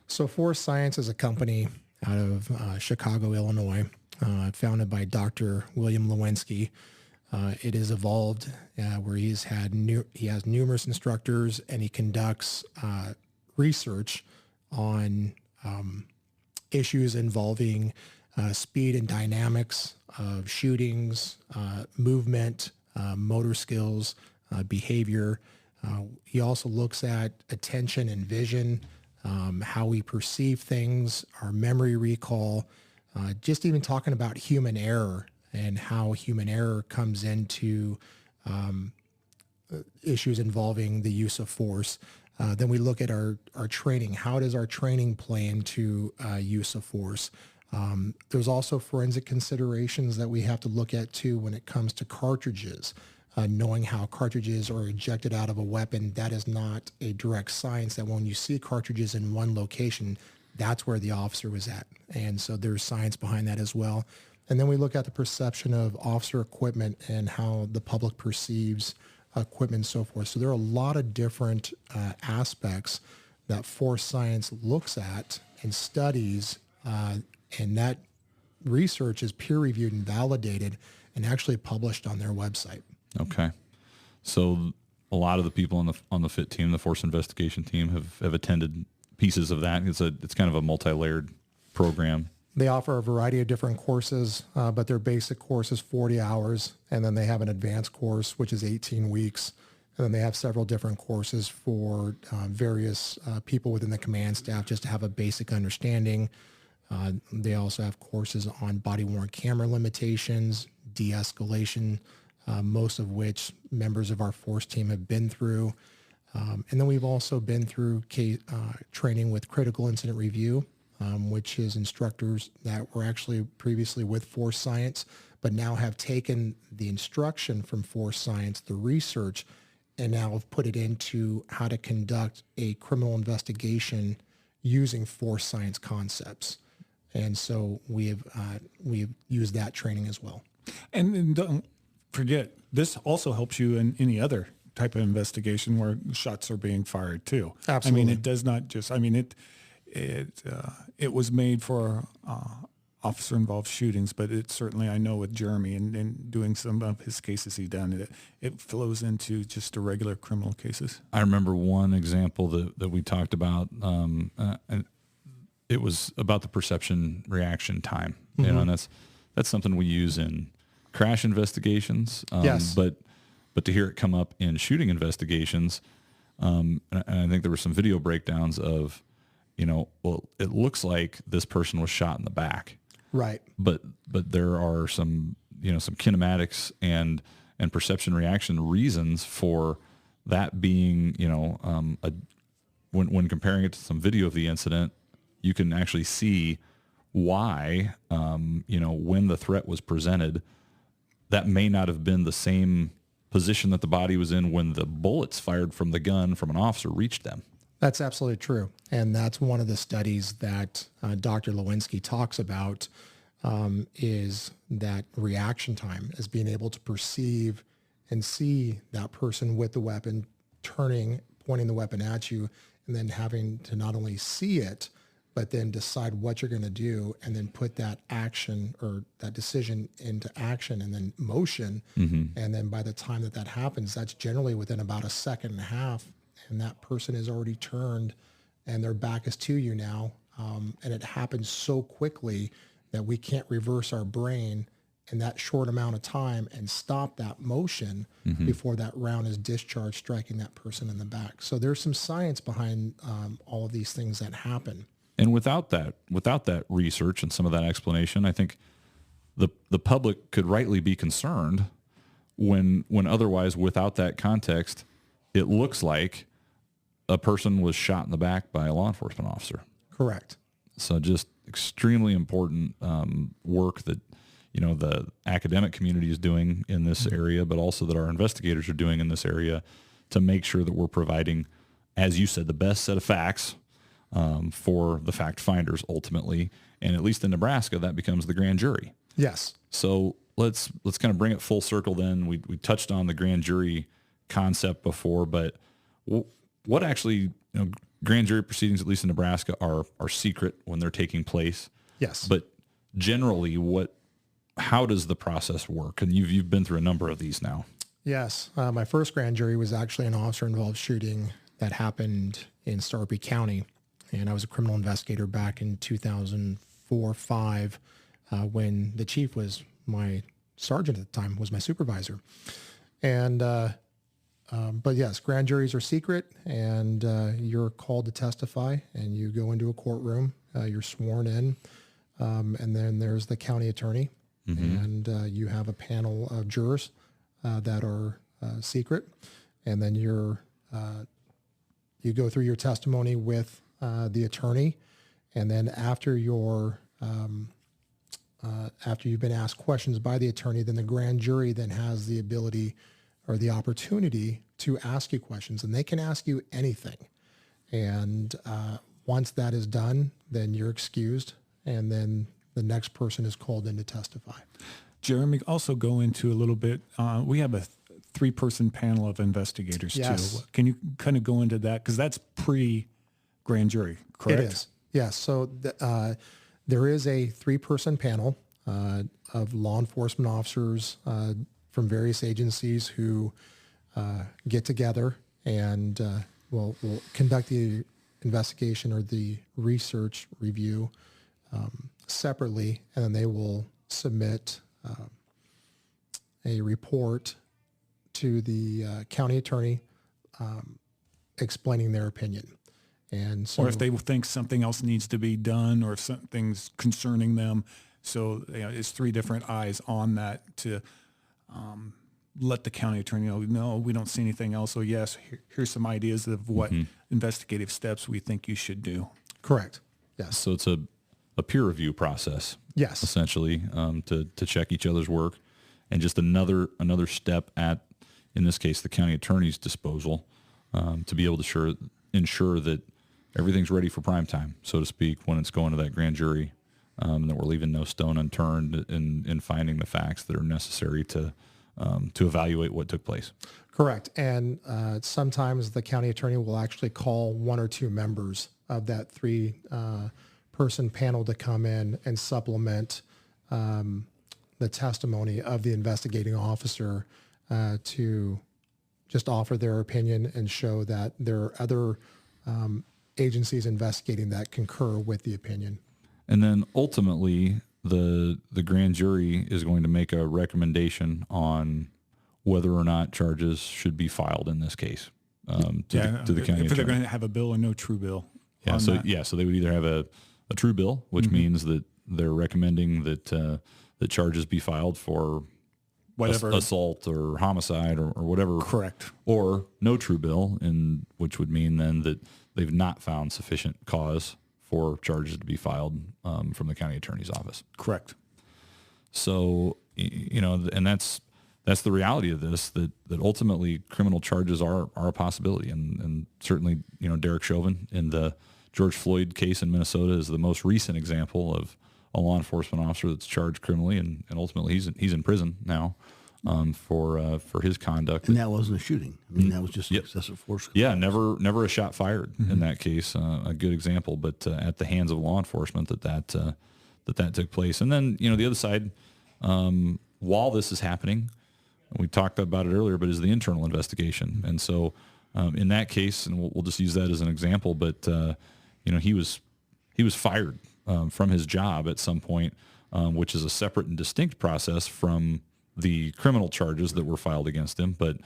So Force Science is a company out of Chicago, Illinois, founded by Dr. William Lewinsky. It has evolved where he has numerous instructors, and he conducts research on issues involving speed and dynamics of shootings, movement, motor skills, behavior. He also looks at attention and vision, how we perceive things, our memory recall, just even talking about human error and how human error comes into issues involving the use of force. Then we look at our training. How does our training play into use of force? There's also forensic considerations that we have to look at too when it comes to cartridges. Knowing how cartridges are ejected out of a weapon, that is not a direct science that when you see cartridges in one location, that's where the officer was at. And so there's science behind that as well. And then we look at the perception of officer equipment and how the public perceives equipment and so forth. So there are a lot of different aspects that force science looks at and studies, and that research is peer-reviewed and validated and actually published on their website. Okay. So a lot of the people on the FIT team, the force investigation team, have attended pieces of that. It's kind of a multi-layered program. They offer a variety of different courses, but their basic course is 40 hours, and then they have an advanced course, which is 18 weeks. And then they have several different courses for various people within the command staff just to have a basic understanding. They also have courses on body-worn camera limitations, de-escalation, most of which members of our force team have been through. And then we've also been through training with critical incident review, which is instructors that were actually previously with force science, but now have taken the instruction from force science, the research, and now have put it into how to conduct a criminal investigation using force science concepts. And so we've used that training as well. And don't forget, this also helps you in any other type of investigation where shots are being fired too. Absolutely. I mean, it does not just, I mean, it was made for officer-involved shootings, but it certainly, I know with Jeremy and doing some of his cases he's done, it flows into just the regular criminal cases. I remember one example that we talked about, and it was about the perception reaction time. Mm-hmm. You know, and that's something we use in crash investigations. Yes. But to hear it come up in shooting investigations, and I think there were some video breakdowns of, well, it looks like this person was shot in the back. Right. But there are some kinematics and perception reaction reasons for that being, when comparing it to some video of the incident, you can actually see why, when the threat was presented, that may not have been the same position that the body was in when the bullets fired from the gun from an officer reached them. That's absolutely true. And that's one of the studies that Dr. Lewinsky talks about, is that reaction time, as being able to perceive and see that person with the weapon pointing the weapon at you, and then having to not only see it, but then decide what you're going to do and then put that action or that decision into action and then motion. Mm-hmm. And then by the time that happens, that's generally within about a second and a half, and that person is already turned and their back is to you now. And it happens so quickly that we can't reverse our brain in that short amount of time and stop that motion mm-hmm. before that round is discharged, striking that person in the back. So there's some science behind all of these things that happen. And without that research and some of that explanation, I think the public could rightly be concerned when otherwise, without that context, it looks like a person was shot in the back by a law enforcement officer. Correct. So just extremely important work that the academic community is doing in this area, but also that our investigators are doing in this area to make sure that we're providing, as you said, the best set of facts for the fact finders ultimately. And at least in Nebraska, that becomes the grand jury. Yes. So let's kind of bring it full circle then. We touched on the grand jury concept before, but what actually, grand jury proceedings, at least in Nebraska, are secret when they're taking place. Yes. But generally, how does the process work? And you've been through a number of these now. Yes. My first grand jury was actually an officer-involved shooting that happened in Sarpy County. And I was a criminal investigator back in 2004-05 when the chief was my sergeant at the time, was my supervisor. And but yes, grand juries are secret, and you're called to testify, and you go into a courtroom. You're sworn in, and then there's the county attorney, and you have a panel of jurors that are secret, and then you go through your testimony with the attorney, and then after you've been asked questions by the attorney, then the grand jury then has the ability or the opportunity to ask you questions, and they can ask you anything. And once that is done, then you're excused, and then the next person is called in to testify. Jeremy, also go into a little bit, we have a 3-person panel of investigators too. Can you kind of go into that? Because that's pre-grand jury, correct? It is, yes. So there is a 3-person panel of law enforcement officers from various agencies who get together and will conduct the investigation or the research review separately, and then they will submit a report to the county attorney explaining their opinion. And so, or if they think something else needs to be done, or if something's concerning them. So it's 3 different eyes on that to let the county attorney know, no, we don't see anything else. So yes, here's some ideas of what investigative steps we think you should do. Correct. Yes. So it's a peer review process. Yes. Essentially, to check each other's work, and just another step at, in this case, the county attorney's disposal, to be able to ensure that everything's ready for prime time, so to speak, when it's going to that grand jury, that we're leaving no stone unturned in finding the facts that are necessary to evaluate what took place. Correct. And sometimes the county attorney will actually call 1 or 2 members of that 3-person panel to come in and supplement the testimony of the investigating officer to just offer their opinion and show that there are other agencies investigating that concur with the opinion. And then ultimately, the grand jury is going to make a recommendation on whether or not charges should be filed in this case to the county if attorney. they're going to have a bill or no true bill. Yeah. So so they would either have a true bill, which means that they're recommending that that charges be filed for whatever assault or homicide or whatever. Correct. Or no true bill, which would mean then that they've not found sufficient cause for charges to be filed from the county attorney's office. Correct. So, and that's the reality of this, that ultimately criminal charges are a possibility. And certainly, Derek Chauvin in the George Floyd case in Minnesota is the most recent example of a law enforcement officer that's charged criminally, and ultimately he's in prison now for his conduct. And that wasn't a shooting. I mean, that was just excessive force. Yeah, never a shot fired in that case. A good example, but at the hands of law enforcement that took place. And then the other side, while this is happening, we talked about it earlier, but is the internal investigation. And so in that case, and we'll just use that as an example, but he was fired from his job at some point, which is a separate and distinct process from the criminal charges that were filed against him. But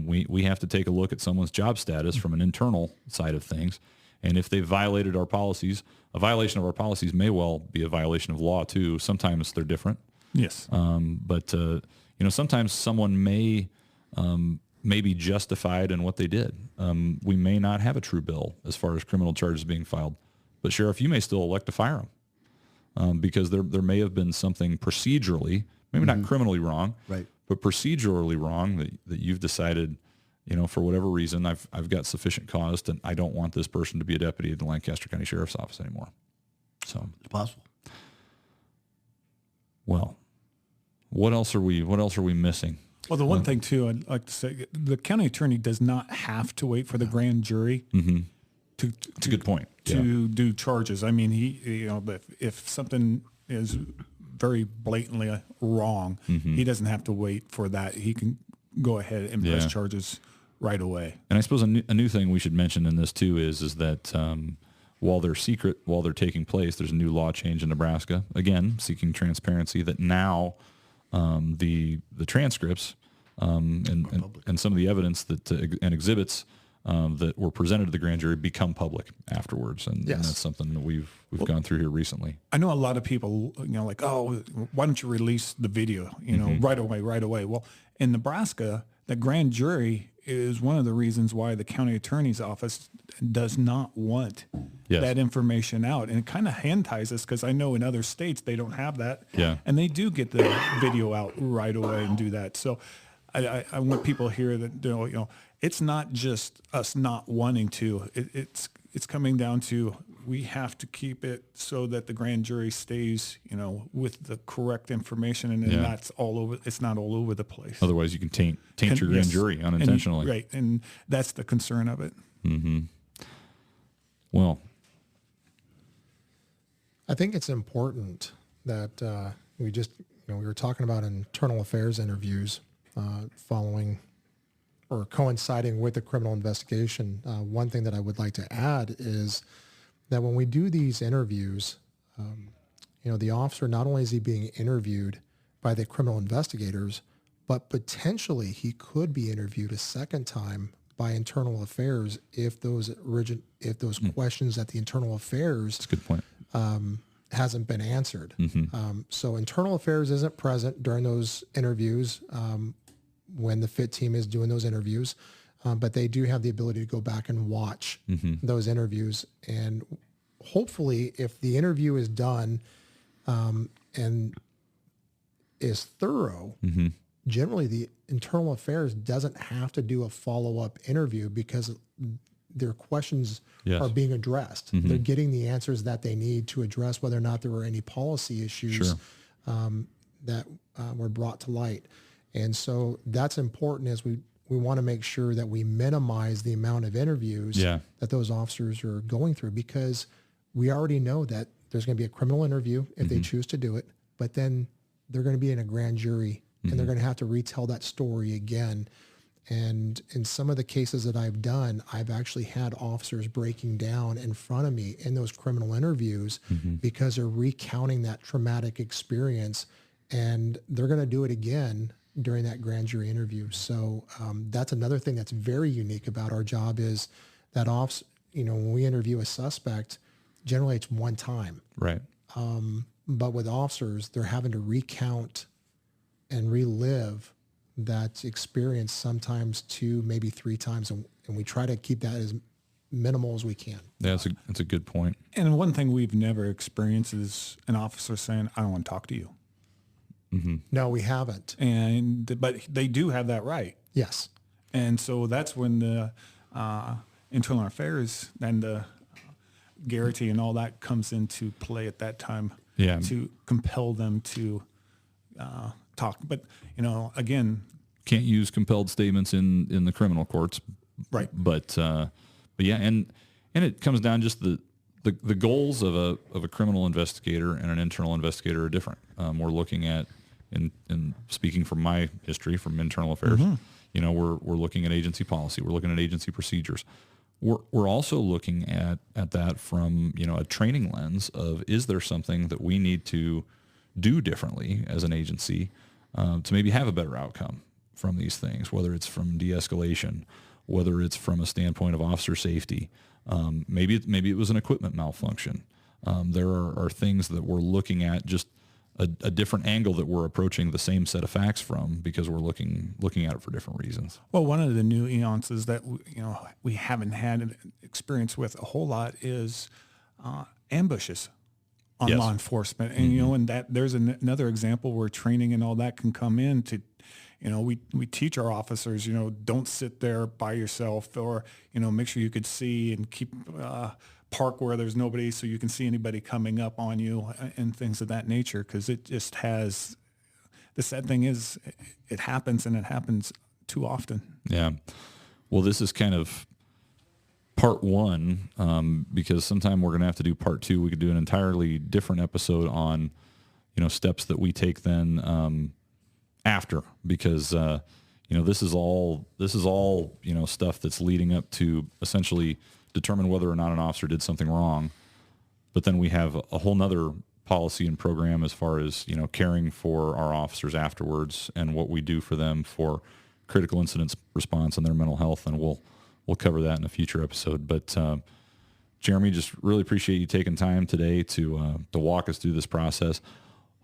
we have to take a look at someone's job status from an internal side of things. And if they violated our policies, a violation of our policies may well be a violation of law too. Sometimes they're different. Yes. But sometimes someone may be justified in what they did. We may not have a true bill as far as criminal charges being filed. But Sheriff, you may still elect to fire them because there may have been something procedurally, maybe not criminally wrong, right, but procedurally wrong that you've decided, for whatever reason, I've got sufficient cause and I don't want this person to be a deputy at the Lancaster County Sheriff's Office anymore. So It's possible. well, what else are we missing? Well, the one thing too, I'd like to say, the county attorney does not have to wait for the grand jury to It's a good point. to do charges. I mean, if something is very blatantly wrong, he doesn't have to wait for that. He can go ahead and press charges right away. And I suppose a new thing we should mention in this too is that while they're secret, while they're taking place, there's a new law change in Nebraska, again, seeking transparency, that now the transcripts and some of the evidence that and exhibits that were presented to the grand jury become public afterwards. And that's something that we've gone through here recently. I know a lot of people, like, oh, why don't you release the video, right away. Well, in Nebraska, the grand jury is one of the reasons why the county attorney's office does not want that information out. And it kind of hand ties us, because I know in other states they don't have that. Yeah. And they do get the video out right away and do that. So I want people here that, it's not just us not wanting to. It's coming down to, we have to keep it so that the grand jury stays, with the correct information, and then that's all over. It's not all over the place. Otherwise, you can taint your grand jury unintentionally. Right, and that's the concern of it. Mm-hmm. Well, I think it's important that we were talking about internal affairs interviews following or coinciding with the criminal investigation. One thing that I would like to add is that when we do these interviews, the officer, not only is he being interviewed by the criminal investigators, but potentially he could be interviewed a second time by internal affairs if those questions at the internal affairs that's a good point. Hasn't been answered. So internal affairs isn't present during those interviews when the FIT team is doing those interviews, but they do have the ability to go back and watch those interviews. And hopefully, if the interview is done and is thorough, generally the internal affairs doesn't have to do a follow-up interview, because their questions are being addressed. They're getting the answers that they need to address whether or not there were any policy issues that were brought to light. And so that's important, as we want to make sure that we minimize the amount of interviews that those officers are going through, because we already know that there's going to be a criminal interview if they choose to do it, but then they're going to be in a grand jury and they're going to have to retell that story again. And in some of the cases that I've done, I've actually had officers breaking down in front of me in those criminal interviews because they're recounting that traumatic experience, and they're going to do it again during that grand jury interview. So that's another thing that's very unique about our job, is that when we interview a suspect, generally it's one time. Right. But with officers, they're having to recount and relive that experience sometimes 2, maybe 3 times. And we try to keep that as minimal as we can. Yeah, that's a good point. And one thing we've never experienced is an officer saying, I don't want to talk to you. No, we haven't. But they do have that right. Yes. And so that's when the internal affairs and the garrity and all that comes into play at that time to compel them to talk. But, again, can't use compelled statements in the criminal courts. Right. But yeah, and it comes down just the goals of a criminal investigator and an internal investigator are different. We're looking at, and speaking from my history from internal affairs, we're looking at agency policy. We're looking at agency procedures. We're also looking at that from, a training lens of, is there something that we need to do differently as an agency to maybe have a better outcome from these things, whether it's from de-escalation, whether it's from a standpoint of officer safety. Maybe it was an equipment malfunction. There are things that we're looking at, just a different angle that we're approaching the same set of facts from, because we're looking at it for different reasons. Well, one of the nuances that we haven't had an experience with a whole lot is ambushes on law enforcement, and and that there's another example where training and all that can come in to we teach our officers, don't sit there by yourself, or, make sure you could see and keep, park where there's nobody so you can see anybody coming up on you and things of that nature. Cause it just has, the sad thing is it happens, and it happens too often. Yeah. Well, this is kind of part one, because sometime we're going to have to do part two. We could do an entirely different episode on, steps that we take then after, because this is all stuff that's leading up to essentially determine whether or not an officer did something wrong. But then we have a whole nother policy and program as far as caring for our officers afterwards and what we do for them for critical incidents response and their mental health, and we'll cover that in a future episode. But Jeremy, just really appreciate you taking time today to walk us through this process.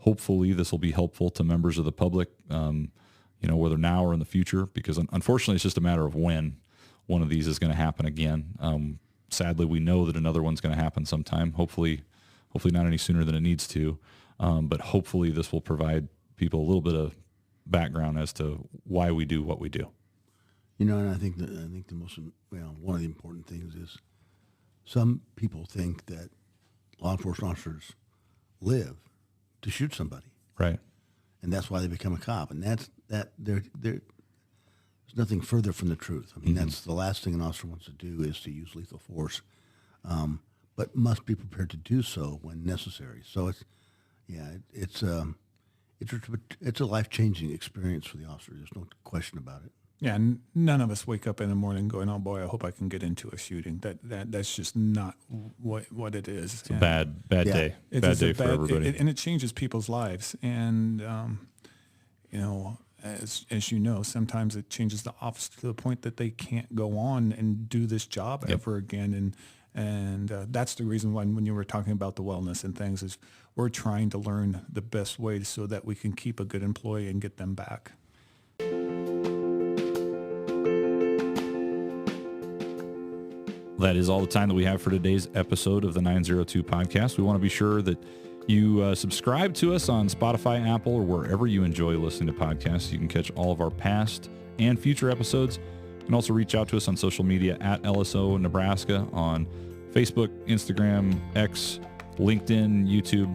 Hopefully this will be helpful to members of the public, whether now or in the future, because unfortunately it's just a matter of when one of these is going to happen again. Sadly, we know that another one's going to happen sometime. Hopefully not any sooner than it needs to. But hopefully this will provide people a little bit of background as to why we do what we do. And I think the most, one of the important things is some people think that law enforcement officers live to shoot somebody. Right. And that's why they become a cop. And there's nothing further from the truth. I mean, that's the last thing an officer wants to do is to use lethal force, but must be prepared to do so when necessary. So it's a life-changing experience for the officer. There's no question about it. Yeah, and none of us wake up in the morning going, "Oh boy, I hope I can get into a shooting." That's just not what it is. It's a bad day. Bad day for everybody. And it changes people's lives. And as you know, sometimes it changes the officer to the point that they can't go on and do this job ever again. And that's the reason why when you were talking about the wellness and things, is we're trying to learn the best way so that we can keep a good employee and get them back. That is all the time that we have for today's episode of the 902 podcast. We want to be sure that you subscribe to us on Spotify, Apple, or wherever you enjoy listening to podcasts. You can catch all of our past and future episodes. You can also reach out to us on social media at LSO Nebraska on Facebook, Instagram, X, LinkedIn, YouTube,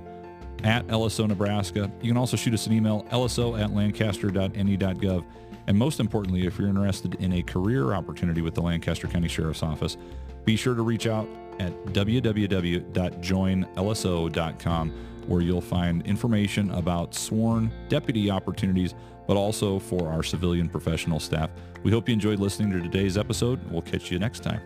at LSO Nebraska. You can also shoot us an email, lso@lancaster.ne.gov. And most importantly, if you're interested in a career opportunity with the Lancaster County Sheriff's Office, be sure to reach out at www.joinlso.com, where you'll find information about sworn deputy opportunities, but also for our civilian professional staff. We hope you enjoyed listening to today's episode. We'll catch you next time.